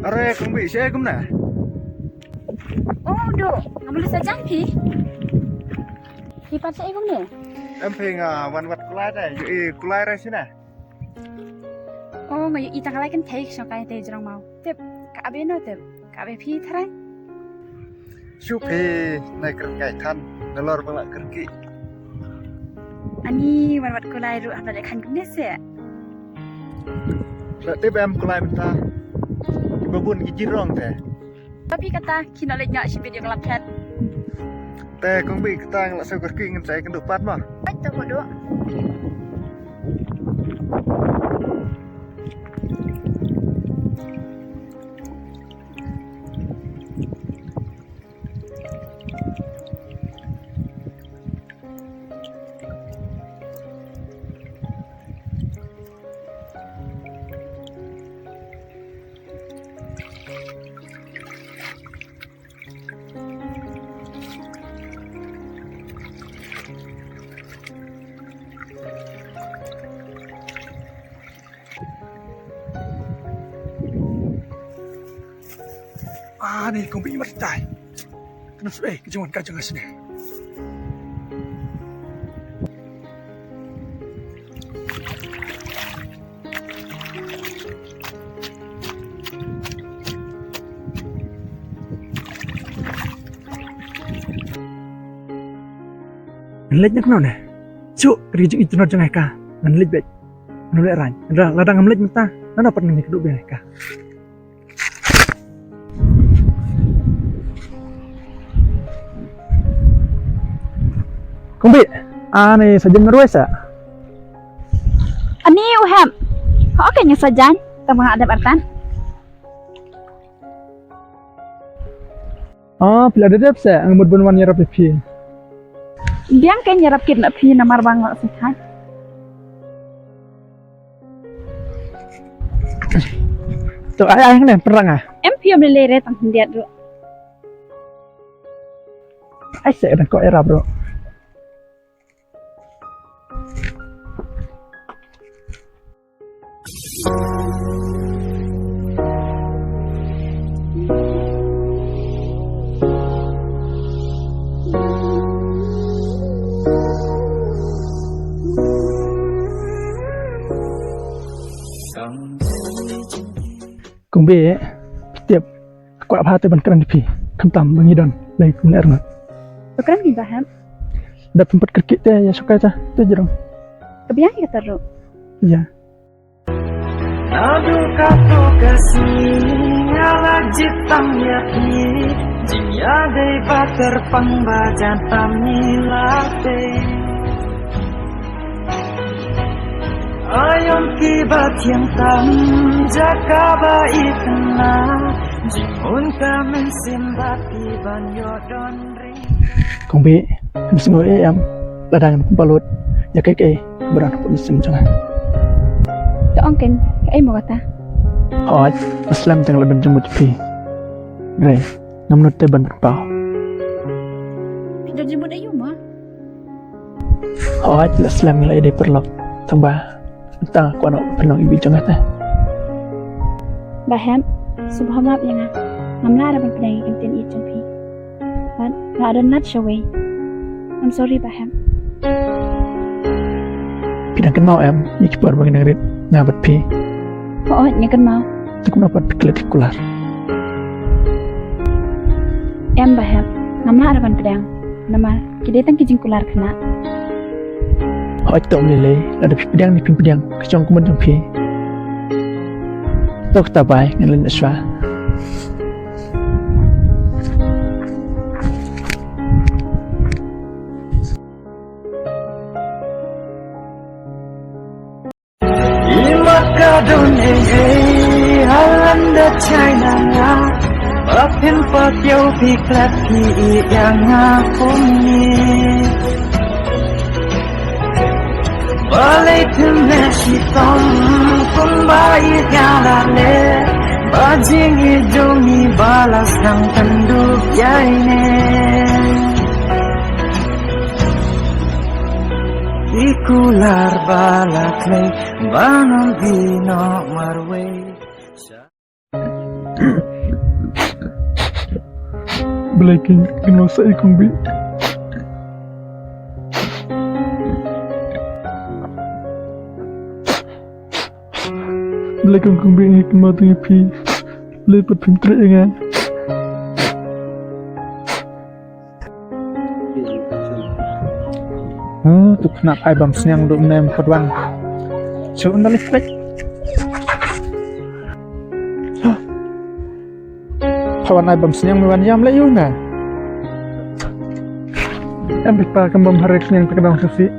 Are kung bi siya kum na. Oh, do. Ngambil saja pi. Pi patsa igom ne. Em phê văn vật kulai đây, yu kulai ra sini. Oh, ngai itang lai kan take so kai te jrong mau. Tep ka be no tep. Ka be pi thrai. Shu phê này cần cải than, nó lor bang lại cần kỹ. Ani wan wat ko lai ru apa lek kan gnes se. Lại tiếp em kulai bên ta. Babun gigi rong thế. Tapi kata kina lek nya sibit yang lapet. Tè kung bi kita ngala sa kurki ngan saya kan dupat mah. Ai to ko do. Ah nih kung bi martai. Kenapa kejuan kajang sini. Ngelit nya kenapa? Cuk, kerja itu nol jangan kah? Ngelit baik, ngelit ran. Ladang ngelit mentah, nana dapat ngelit kedua biar kah? Kumbi, ane saja ngerues ya? Ani uham. Ho ke nya sajan tamang ada artan. Oh, bila ada dep saya, ngemud bunwan nyerap pipi. Biang ke nyarap kit na pi namar bang lak sekai. Tuh, ayah yang perang ah? Em piom lere tang hendiat ru. Ay, saya dan kok era bro. Kung bi, setiap aku apa hati ban di pi, kentam bangidon, baik benar nggak? Tukran ki baham. Dapat tempat kerkit teh ya suka aja, tuh jerong. Kebiang kita ru. Iya. Aduh katu kasih ngalah jitam yakni jia dei bater pangbajan tamilate ayam kibat yang tam jaka baikna jimun kamen simbat iban yodon ring Kung bi, habis ngoe am, ladang palut, ya kayak berang pun sim jangan. To ongken ka mo kata. Hoj, Islam jangan ladang jemput pi. Re, namun teh ban pau. Pidon jemput ayu mah. Hoj, Islam nilai deh perlok, tambah. Entah aku anak penong ibu jangan teh. Baham subhanallah yang ngamla ada penang kentin itu pi. But I don't not show way. I'm sorry Baham. Pidang kenal em, ni kibar bagi negeri ngabat pi. Oh, nya kan mau. Aku dapat pikir kular. Em Baham ngamla ada pedang. Nama kidetang kijing kular kena. Hoj tak nilai, ada pidang ni pidang, kecong kemudian pi. Tok tabai ngelin aswa. Imakadon halanda China nga Bapin patyaw biklat ki yang ngapuni Balay tumeshi tom kumbai galale Bajing idungi balas ng tanduk yaine Ikular balaklay banang bino marway Belaking kenal saya kong bi. Belaking kong bi ngi kenal dengan pi. Lepas pintar ingat. Tu kenapa ai bam senyang duk nem kodwan. Cuk ndalik plek. Kawan ai bam senyang mewan yam layu na. Em pipa kembam hari senyang terkedang sesi.